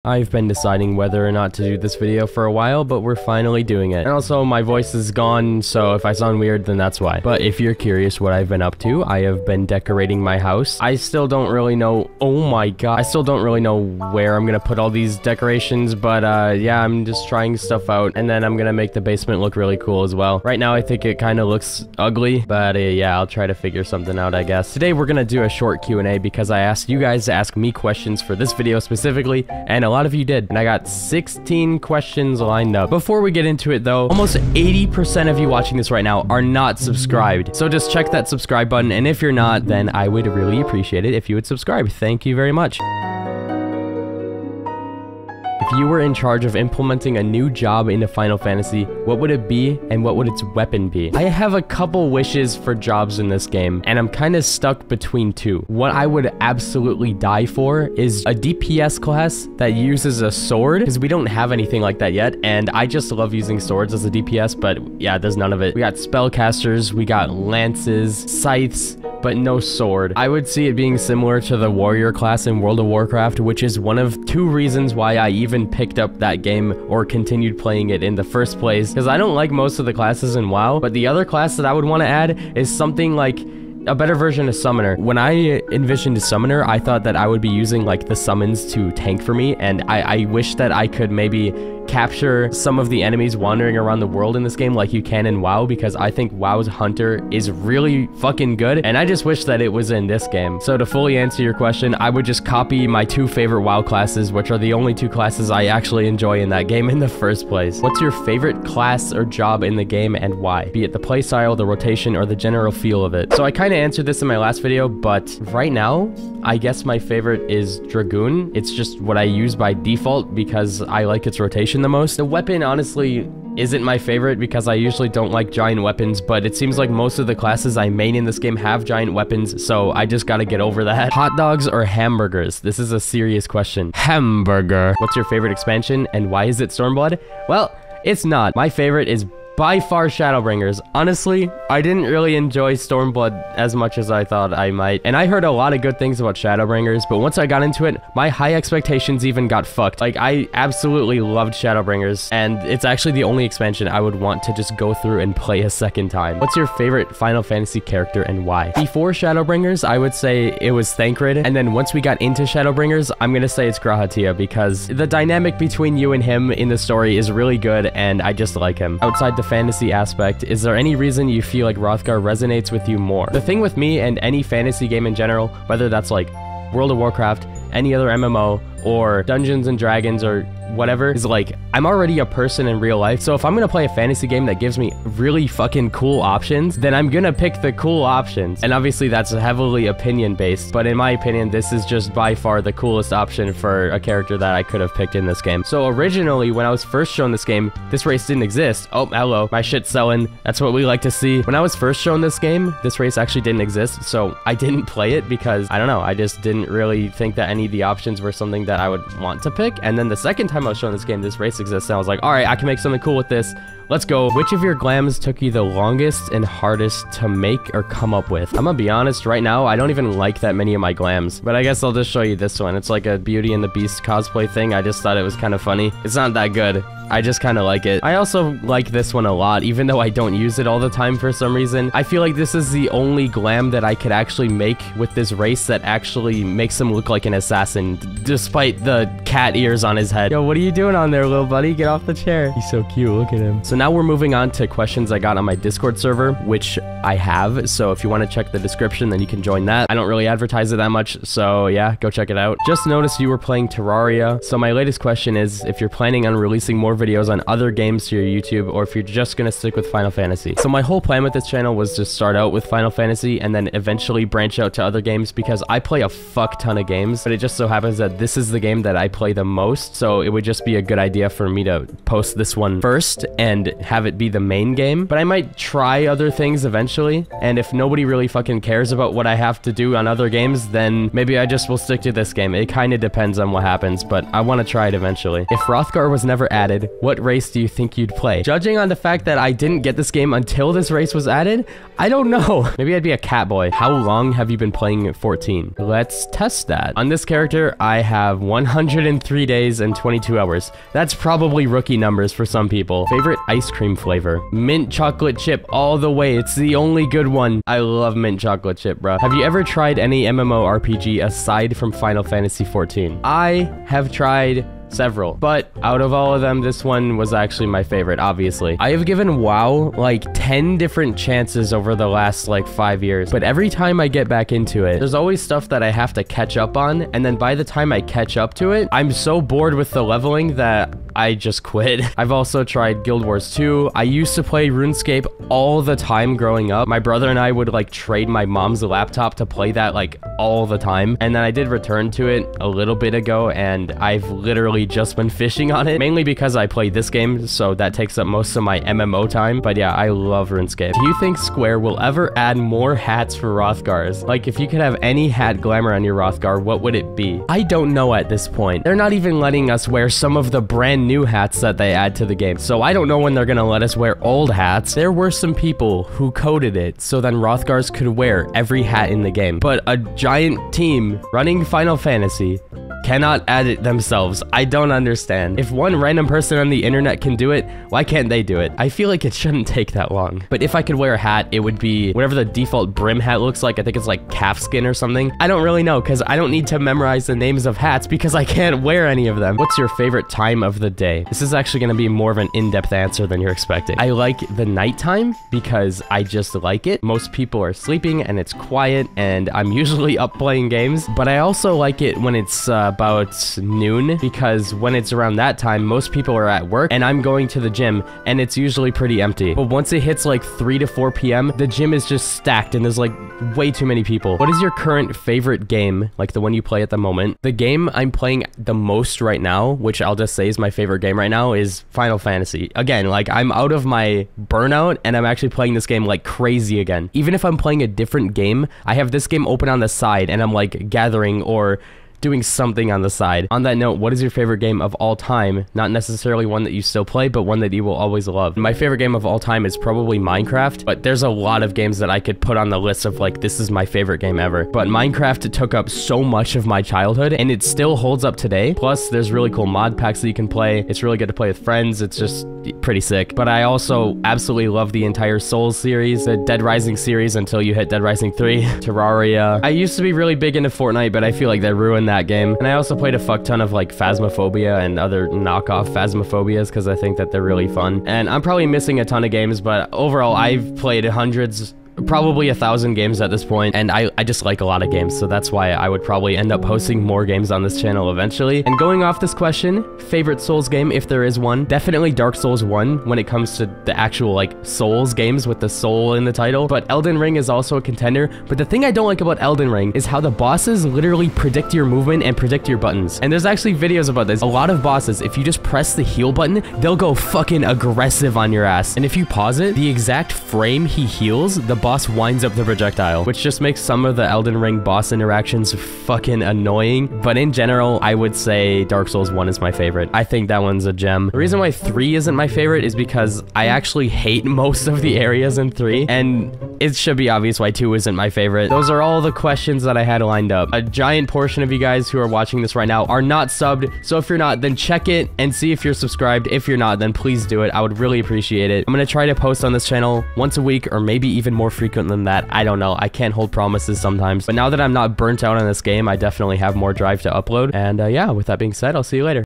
I've been deciding whether or not to do this video for a while, but we're finally doing it. And also, my voice is gone, so if I sound weird, then that's why. But if you're curious what I've been up to, I have been decorating my house. I still don't really know, oh my god, I still don't really know where I'm gonna put all these decorations, but yeah, I'm just trying stuff out, and then I'm gonna make the basement look really cool as well. Right now, I think it kind of looks ugly, but yeah, I'll try to figure something out, I guess. Today, we're gonna do a short Q&A because I asked you guys to ask me questions for this video specifically, and a lot of you did, and I got 16 questions lined up. Before we get into it though, almost 80% of you watching this right now are not subscribed, so just check that subscribe button, and if you're not, then I would really appreciate it if you would subscribe. Thank you very much. If you were in charge of implementing a new job into Final Fantasy, what would it be and what would its weapon be? I have a couple wishes for jobs in this game, and I'm kind of stuck between two. What I would absolutely die for is a DPS class that uses a sword, because we don't have anything like that yet, and I just love using swords as a DPS, but yeah, there's none of it. We got spellcasters, we got lances, scythes, but no sword. I would see it being similar to the warrior class in World of Warcraft, which is one of two reasons why I even picked up that game or continued playing it in the first place, because I don't like most of the classes in WoW, but the other class that I would want to add is something like a better version of Summoner. When I envisioned a Summoner, I thought that I would be using like the summons to tank for me, and I wish that I could maybe capture some of the enemies wandering around the world in this game like you can in WoW, because I think WoW's Hunter is really fucking good, and I just wish that it was in this game. So to fully answer your question, I would just copy my two favorite WoW classes, which are the only two classes I actually enjoy in that game in the first place. What's your favorite class or job in the game and why? Be it the playstyle, the rotation, or the general feel of it. So I kind of answered this in my last video, but right now, I guess my favorite is Dragoon. It's just what I use by default because I like its rotation the most. The weapon honestly isn't my favorite because I usually don't like giant weapons, but it seems like most of the classes I main in this game have giant weapons, so I just gotta get over that. Hot dogs or hamburgers? This is a serious question. Hamburger. What's your favorite expansion and why is it Stormblood? Well, it's not. My favorite is by far Shadowbringers. Honestly, I didn't really enjoy Stormblood as much as I thought I might, and I heard a lot of good things about Shadowbringers, but once I got into it, my high expectations even got fucked. Like, I absolutely loved Shadowbringers, and it's actually the only expansion I would want to just go through and play a second time. What's your favorite Final Fantasy character and why? Before Shadowbringers, I would say it was Thancred, and then once we got into Shadowbringers, I'm gonna say it's G'rahatia, because the dynamic between you and him in the story is really good, and I just like him. Outside the fantasy aspect, is there any reason you feel like Hrothgar resonates with you more? The thing with me and any fantasy game in general, whether that's like World of Warcraft, any other MMO, or Dungeons and Dragons, or whatever, is like, I'm already a person in real life, so if I'm gonna play a fantasy game that gives me really fucking cool options, then I'm gonna pick the cool options. And obviously that's heavily opinion based, but in my opinion, this is just by far the coolest option for a character that I could have picked in this game. So originally, when I was first shown this game, this race didn't exist. Oh, hello, my shit's selling. That's what we like to see. When I was first shown this game, this race actually didn't exist, so I didn't play it because, I don't know, I just didn't really think that any of the options were something that I would want to pick. And then the second time I was showing this game, this race exists, and I was like, all right, I can make something cool with this. Let's go. Which of your glams took you the longest and hardest to make or come up with? I'm gonna be honest, right now, I don't even like that many of my glams, but I guess I'll just show you this one. It's like a Beauty and the Beast cosplay thing. I just thought it was kind of funny. It's not that good. I just kind of like it. I also like this one a lot, even though I don't use it all the time for some reason. I feel like this is the only glam that I could actually make with this race that actually makes him look like an assassin, despite the cat ears on his head. Yo, what are you doing on there, little buddy? Get off the chair. He's so cute. Look at him. So now we're moving on to questions I got on my Discord server, which I have. So if you want to check the description, then you can join that. I don't really advertise it that much, so yeah, go check it out. Just noticed you were playing Terraria. So my latest question is if you're planning on releasing more videos on other games to your YouTube, or if you're just gonna stick with Final Fantasy. So my whole plan with this channel was to start out with Final Fantasy and then eventually branch out to other games, because I play a fuck ton of games, but it just so happens that this is the game that I play the most, so it would just be a good idea for me to post this one first and have it be the main game. But I might try other things eventually, and if nobody really fucking cares about what I have to do on other games, then maybe I just will stick to this game. It kind of depends on what happens, but I want to try it eventually. If Hrothgar was never added, what race do you think you'd play? Judging on the fact that I didn't get this game until this race was added, I don't know. Maybe I'd be a Catboy. How long have you been playing 14? Let's test that. On this character, I have 100 in 3 days and 22 hours. That's probably rookie numbers for some people. Favorite ice cream flavor? Mint chocolate chip all the way. It's the only good one. I love mint chocolate chip, bro. Have you ever tried any MMORPG aside from Final Fantasy XIV? I have tried several, but out of all of them, this one was actually my favorite, obviously. I have given WoW like 10 different chances over the last like 5 years, but every time I get back into it, there's always stuff that I have to catch up on, and then by the time I catch up to it, I'm so bored with the leveling that I just quit. I've also tried Guild Wars 2. I used to play RuneScape all the time growing up. My brother and I would like trade my mom's laptop to play that like all the time, and then I did return to it a little bit ago, and I've literally just been fishing on it, mainly because I play this game, so that takes up most of my MMO time. But yeah, I love RuneScape. Do you think Square will ever add more hats for Rothgars? Like, if you could have any hat glamour on your Rothgar, what would it be? I don't know at this point. They're not even letting us wear some of the brand new hats that they add to the game, so I don't know when they're gonna let us wear old hats. There were some people who coded it so then Rothgars could wear every hat in the game, but a giant team running Final Fantasy cannot add it themselves. I don't understand. If one random person on the internet can do it, why can't they do it? I feel like it shouldn't take that long. But if I could wear a hat, it would be whatever the default brim hat looks like. I think it's like calfskin or something. I don't really know, because I don't need to memorize the names of hats because I can't wear any of them. What's your favorite time of the day? This is actually going to be more of an in-depth answer than you're expecting. I like the nighttime because I just like it. Most people are sleeping and it's quiet, and I'm usually up playing games. But I also like it when it's about noon, because when it's around that time, most people are at work and I'm going to the gym and it's usually pretty empty. But once it hits like 3 to 4 p.m., the gym is just stacked and there's like way too many people. What is your current favorite game, like the one you play at the moment? The game I'm playing the most right now, which I'll just say is my favorite game right now, is Final Fantasy. Again, like I'm out of my burnout and I'm actually playing this game like crazy again. Even if I'm playing a different game, I have this game open on the side and I'm like gathering or doing something on the side. On that note, what is your favorite game of all time? Not necessarily one that you still play, but one that you will always love. My favorite game of all time is probably Minecraft, but there's a lot of games that I could put on the list of like, this is my favorite game ever. But Minecraft took up so much of my childhood and it still holds up today. Plus, there's really cool mod packs that you can play. It's really good to play with friends. It's just pretty sick. But I also absolutely love the entire Souls series, the Dead Rising series until you hit Dead Rising 3, Terraria. I used to be really big into Fortnite, but I feel like they ruined that game. And I also played a fuck ton of like Phasmophobia and other knockoff Phasmophobias because I think that they're really fun. And I'm probably missing a ton of games, but overall I've played hundreds, probably 1,000 games at this point, and I just like a lot of games, so that's why I would probably end up posting more games on this channel eventually. And going off this question, favorite Souls game, if there is one, definitely Dark Souls 1 when it comes to the actual like Souls games with the soul in the title, but Elden Ring is also a contender. But the thing I don't like about Elden Ring is how the bosses literally predict your movement and predict your buttons, and there's actually videos about this. A lot of bosses, if you just press the heal button, they'll go fucking aggressive on your ass, and if you pause it, the exact frame he heals, the boss winds up the projectile, which just makes some of the Elden Ring boss interactions fucking annoying. But in general, I would say Dark Souls 1 is my favorite. I think that one's a gem. The reason why 3 isn't my favorite is because I actually hate most of the areas in 3, and it should be obvious why 2 isn't my favorite. Those are all the questions that I had lined up. A giant portion of you guys who are watching this right now are not subbed, so if you're not, then check it and see if you're subscribed. If you're not, then please do it. I would really appreciate it. I'm gonna try to post on this channel once a week or maybe even more frequent than that. I don't know. I can't hold promises sometimes, but now that I'm not burnt out on this game, I definitely have more drive to upload. And yeah, with that being said, I'll see you later.